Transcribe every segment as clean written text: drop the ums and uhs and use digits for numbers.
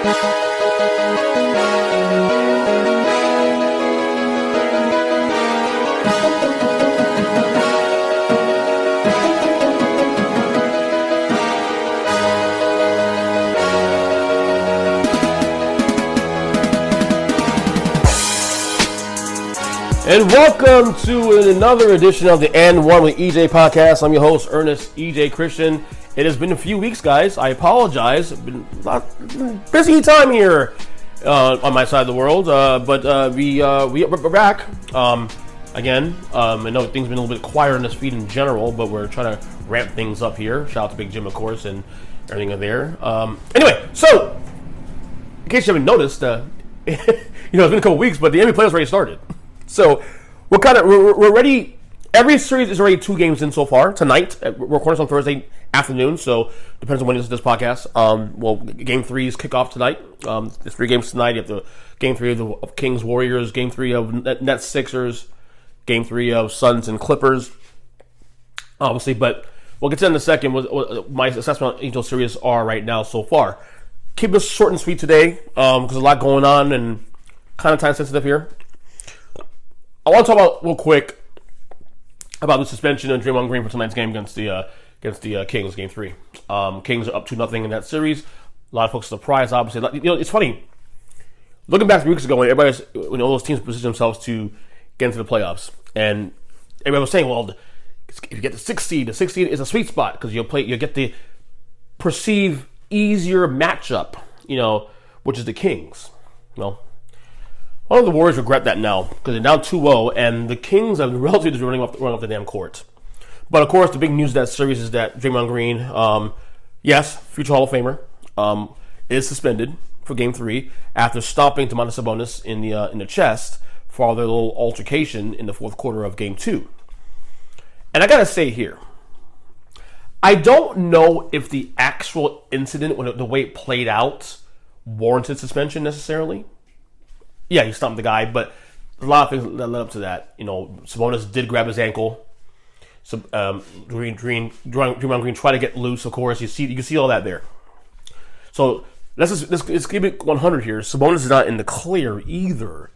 And welcome to another edition of the And One with EJ podcast. I'm your host, Ernest EJ Christian. It has been a few weeks, guys. I apologize. It's been a lot busy time here on my side of the world, but we're back again. I know things have been a little bit quieter in this feed in general, but we're trying to ramp things up here. Shout out to Big Jim, of course, and everything in there. Anyway, so in case you haven't noticed, it's been a couple weeks, but the NBA playoffs already started. So we're ready. Every series is already 2 games in so far. Tonight, we're recording on Thursday afternoon, so depends on when you listen to this podcast. Game 3's kick off tonight. There's 3 games tonight. You have the Game 3 of Kings Warriors, Game 3 of Nets Sixers, Game 3 of Suns and Clippers. Obviously, but we'll get to that in a second. What my assessment on Angel series are right now so far. Keep this short and sweet today because a lot going on and kind of time sensitive here. I want to talk about real quick about the suspension of Draymond Green for tonight's game against the Kings, Game 3. Kings are up 2-0 in that series. A lot of folks are surprised, obviously. It's funny. Looking back 3 weeks ago when all those teams positioned themselves to get into the playoffs, and everybody was saying, well, if you get the 6th seed, the 6th seed is a sweet spot because you'll get the perceived easier matchup, which is the Kings. All of the Warriors regret that now because they're down 2-0, and the Kings are relatively just running off the damn court. But of course, the big news of that series is that Draymond Green, yes, future Hall of Famer, is suspended for Game 3 after stopping Domantas Sabonis in the chest for their little altercation in the fourth quarter of Game 2. And I gotta say here, I don't know if the actual incident, the way it played out, warranted suspension necessarily. Yeah, he stumped the guy, but a lot of things that led up to that. Sabonis did grab his ankle. So Draymond Green tried to get loose. Of course, you can see all that there. So let's keep it 100 here. Sabonis is not in the clear either.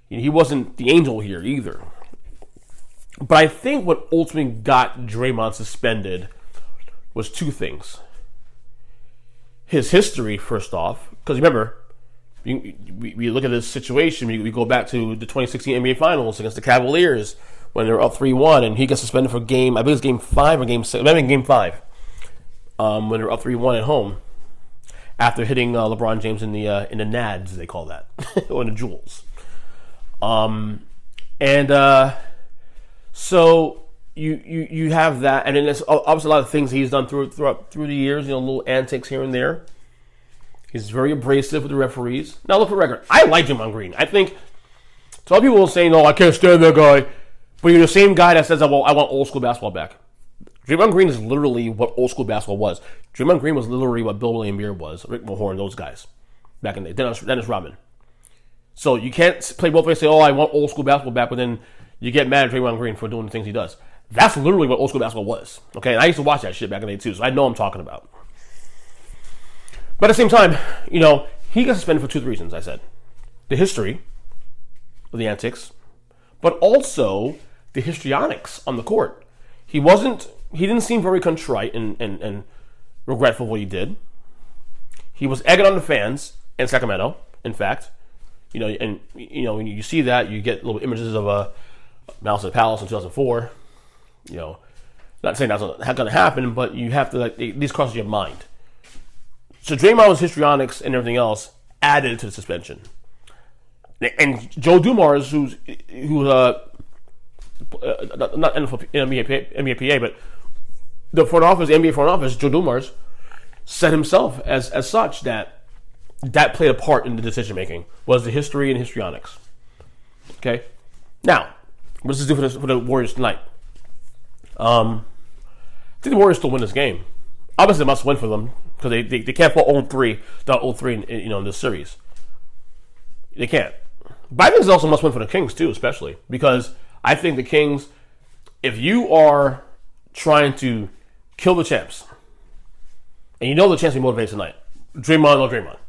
He wasn't the angel here either. But I think what ultimately got Draymond suspended was 2 things. His history, first off, because remember. We look at this situation, we go back to the 2016 NBA Finals against the Cavaliers when they were up 3-1, and he got suspended for Game 5 or Game 6, maybe Game 5, when they were up 3-1 at home after hitting LeBron James in the nads, they call that, or in the jewels. So you have that, and then there's obviously a lot of things he's done through the years, little antics here and there. He's very abrasive with the referees. Now, look for the record. I like Draymond Green. I think a lot of people will say, no, I can't stand that guy. But you're the same guy that says, well, I want old school basketball back. Draymond Green is literally what old school basketball was. Draymond Green was literally what Bill Laimbeer was, Rick Mahorn, those guys back in the day. Dennis Rodman. So you can't play both ways and say, I want old school basketball back, but then you get mad at Draymond Green for doing the things he does. That's literally what old school basketball was. Okay, and I used to watch that shit back in the day too, so I know what I'm talking about. But at the same time, he got suspended for 2 reasons, I said. The history of the antics, but also the histrionics on the court. He didn't seem very contrite and regretful of what he did. He was egging on the fans in Sacramento, in fact. When you see that, you get little images of Malice at the Palace in 2004. Not saying that's not going to happen, but you have to, at least cross your mind. So Draymond's histrionics and everything else added to the suspension. And Joe Dumars, who's not NBA, but the NBA front office, Joe Dumars, said himself as such that played a part in the decision making, was the history and histrionics. Okay? Now, what does this do for the Warriors tonight? I think the Warriors still win this game. Obviously, it must win for them because they can't fall 0-3, down 0-3 in this series. They can't. But I think it's also must win for the Kings too, especially because I think the Kings, if you are trying to kill the champs, and you know the champs will be motivated tonight, Draymond or Draymond,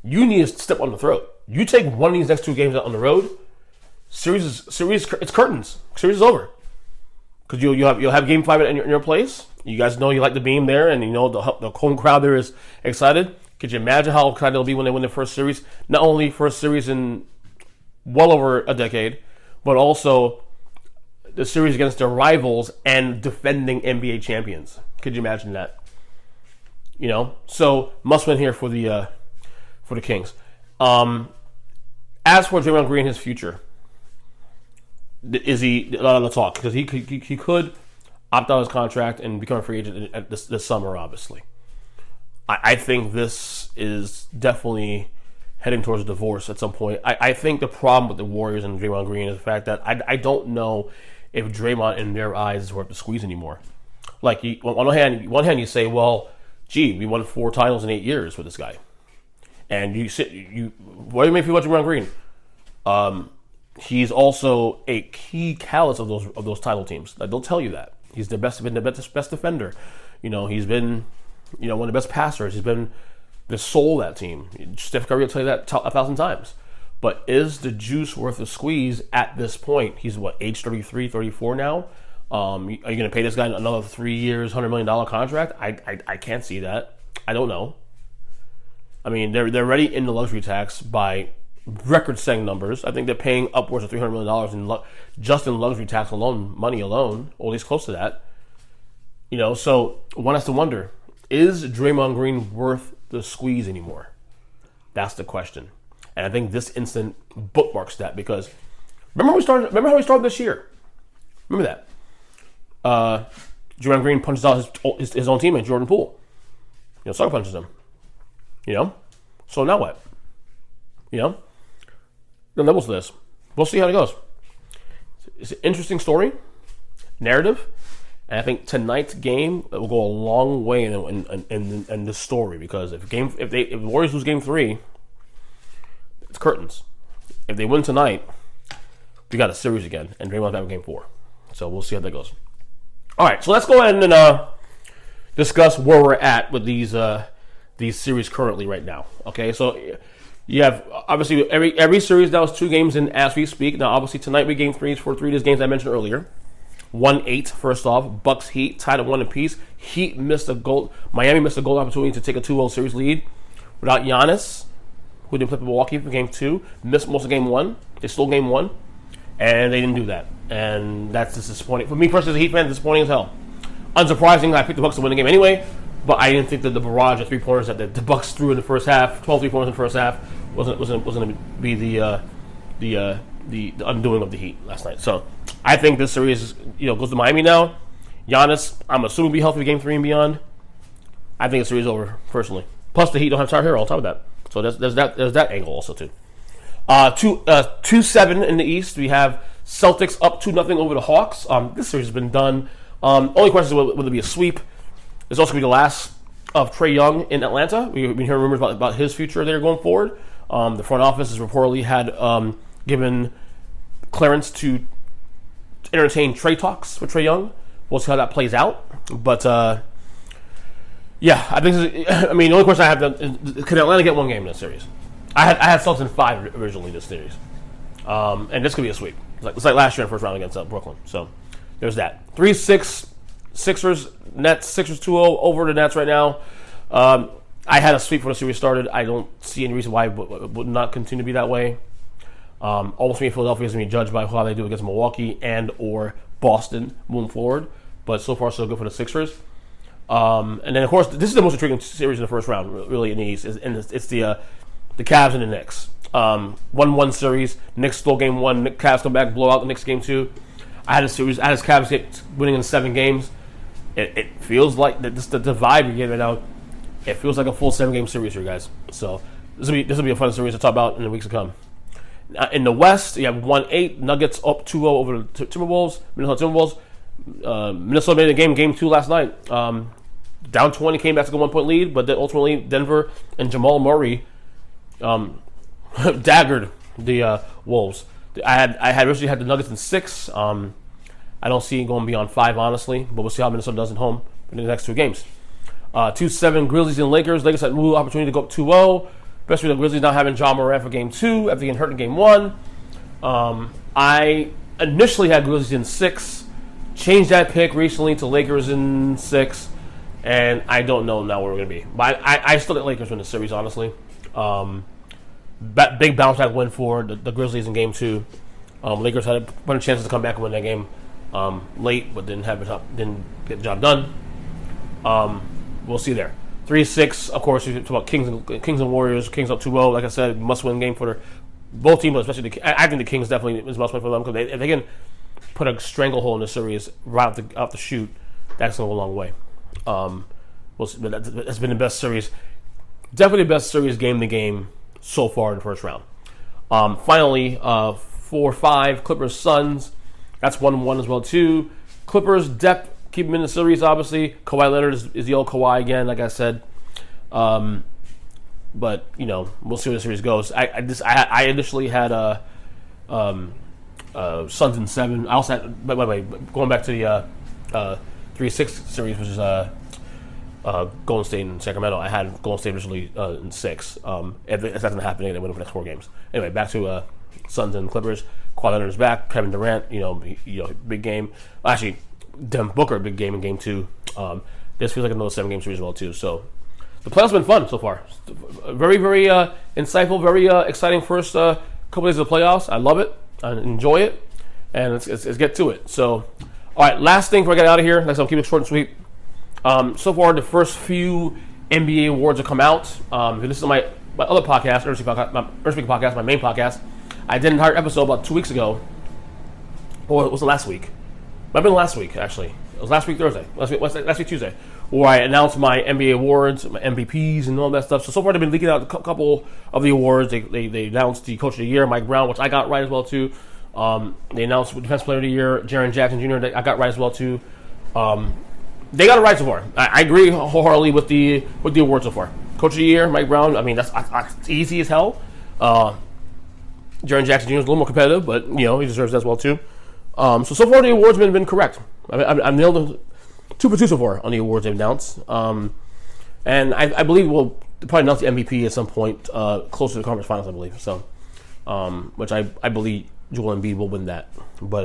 You need to step on the throat. You take one of these next 2 games out on the road, series, it's curtains. Series is over. Because you'll have game 5 in your place. You guys know you like the beam there, and you know the home crowd there is excited. Could you imagine how excited they'll be when they win their first series? Not only first series in well over a decade, but also the series against their rivals and defending NBA champions. Could you imagine that? You know, so must win here for the Kings. As for Draymond Green, his future, is he? Let's talk, because he could opt out of his contract and become a free agent this summer. Obviously, I think this is definitely heading towards a divorce at some point. I think the problem with the Warriors and Draymond Green is the fact that I don't know if Draymond in their eyes is worth the squeeze anymore. Like, on one hand you say, well, gee, we won 4 titles in 8 years with this guy, and what do you mean if you watch Draymond Green? He's also a key catalyst of those title teams. They'll tell you that he's been the best defender. You know, he's been, one of the best passers. He's been the soul of that team. Steph Curry will tell you that 1,000 times. But is the juice worth the squeeze at this point? He's age 33, 34 now. Are you going to pay this guy another 3 years, $100 million contract? I can't see that. I don't know. I mean, they're already in the luxury tax by record-setting numbers. I think they're paying upwards of $300 million just in luxury tax alone, money alone, or at least close to that. You know, so one has to wonder, is Draymond Green worth the squeeze anymore? That's the question. And I think this instant bookmarks that, because remember how we started this year? Remember that? Draymond Green punches out his own teammate, Jordan Poole. Sucker punches him. So now what? The levels to this. We'll see how it goes. It's an interesting story, narrative, and I think tonight's game will go a long way in the story, because if the Warriors lose game 3, it's curtains. If they win tonight, we got a series again, and Draymond's back in game 4. So we'll see how that goes. All right, so let's go ahead and discuss where we're at with these series currently right now. Okay, so you have, obviously, every series now is 2 games in as we speak. Now, obviously, tonight we game 3 for 3 of these games I mentioned earlier. 1-8, first off. Bucks Heat tied at 1 apiece. Heat missed a goal. Miami missed a goal opportunity to take a 2-0 series lead without Giannis, who didn't play for Milwaukee for game 2. Missed most of game 1. They stole game 1, and they didn't do that. And that's just disappointing. For me personally, as a Heat fan, disappointing as hell. Unsurprising, I picked the Bucks to win the game anyway, but I didn't think that the barrage of 3-pointers that the Bucks threw in the first half, 12 3-pointers in the first half, wasn't going to be the undoing of the Heat last night. So I think this series goes to Miami now. Giannis, I'm assuming, will be healthy for game 3 and beyond. I think the series is over personally. Plus the Heat don't have Tyler Hero on top of that, so there's that angle also too. 2-7 in the East. We have Celtics up 2-0 over the Hawks. This series has been done. Only question is will it be a sweep? It's also going to be the last of Trae Young in Atlanta. We've been hearing rumors about his future there going forward. The front office has reportedly had given clearance to entertain trade talks with Trae Young. We'll see how that plays out. But yeah, I think. The only question I have is, could Atlanta get one game in this series? I had Celtics in 5 originally this series, and this could be a sweep. It's like last year in the first round against Brooklyn. So there's that. 3-6 Sixers, Nets. Sixers 2-0 over the Nets right now. I had a sweep when the series started. I don't see any reason why it would not continue to be that way. Almost me, Philadelphia is going to be judged by how they do against Milwaukee and or Boston moving forward. But so far, so good for the Sixers. And then, of course, this is the most intriguing series in the first round, really, in the East. It's the Cavs and the Knicks. 1-1 series. Knicks stole game 1. Cavs come back, blow out the Knicks game 2. I had Cavs winning in 7 games. It feels like the vibe you're getting right now. It feels like a full 7-game series here, guys. So this will be a fun series to talk about in the weeks to come. In the West, you have 1-8 Nuggets up 2-0 over the Timberwolves. Minnesota Timberwolves. Minnesota made a game 2 last night. Down 20, came back to a 1-point lead, but then ultimately Denver and Jamal Murray daggered the Wolves. I had originally had the Nuggets in 6. I don't see it going beyond 5, honestly, but we'll see how Minnesota does at home in the next 2 games. 2-7 Grizzlies and Lakers. Lakers had a opportunity to go up 2-0. especially the Grizzlies not having Ja Morant for Game 2 after getting hurt in Game 1. I initially had Grizzlies in 6, changed that pick recently to Lakers in 6, and I don't know now where we're going to be. But I still think Lakers win the series, honestly. Big bounce back win for the Grizzlies in Game 2. Lakers had a bunch of chances to come back and win that game late, but didn't get the job done. We'll see there. 3-6, of course, you talk about Kings and Warriors. Kings up 2-0. Like I said, must-win game for both teams, but especially I think the Kings definitely is must-win for them because if they can put a stranglehold in the series right out the shoot, that's going to go a long way. We'll see, but that's been the best series. Definitely the best series game-to-game so far in the first round. Finally, 4-5, Clippers Suns. That's 1-1 as well, too. Clippers depth. Keep him in the series, obviously. Kawhi Leonard is the old Kawhi again, like I said. But, we'll see where the series goes. I initially had Suns in 7. I also had, by the way, going back to the 3-6 series, which is Golden State and Sacramento, I had Golden State initially in 6. If that doesn't happen, they win over the next 4 games. Anyway, back to Suns and Clippers. Kawhi Leonard's back. Kevin Durant, big game. Actually, Devin Booker, big game in Game 2. This feels like another 7-game series as well, too. So, the playoffs have been fun so far. Very, very insightful, very exciting first couple days of the playoffs. I love it. I enjoy it. And let's get to it. So, all right, last thing before I get out of here. Next, I'll keep it short and sweet. So far, the first few NBA awards have come out. This is my other podcast, Earth Speaking Podcast, my main podcast. I did an entire episode about 2 weeks ago. Or was it last week? Might have been last week, actually. It was last week Thursday. Last week Tuesday. Where I announced my NBA awards, my MVPs, and all that stuff. So far, they've been leaking out a couple of the awards. They announced the Coach of the Year, Mike Brown, which I got right as well, too. They announced Defensive Player of the Year, Jaren Jackson Jr., that I got right as well, too. They got it right so far. I agree wholeheartedly with the awards so far. Coach of the Year, Mike Brown, I mean, that's easy as hell. Jaren Jackson Jr. is a little more competitive, but, he deserves that as well, too. So far the awards have been correct. I've nailed them 2 for 2 so far on the awards they've announced. And I believe we'll probably announce the MVP at some point closer to the conference finals, I believe. So, which I believe Joel Embiid will win that. But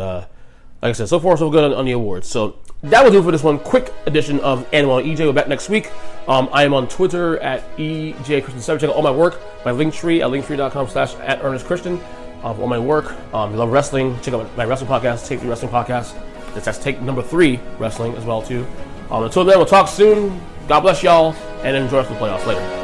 like I said, so far so good on the awards. So that will do it for this one. Quick edition of N1 EJ. We're back next week. I am on Twitter at EJChristian7. Check out all my work, my Linktree at linktree.com/@ErnestChristian. For all my work. If you love wrestling, check out my wrestling podcast, Take 3 Wrestling Podcast. That's Take number 3 Wrestling as well, too. Until then, we'll talk soon. God bless y'all, and enjoy the playoffs later.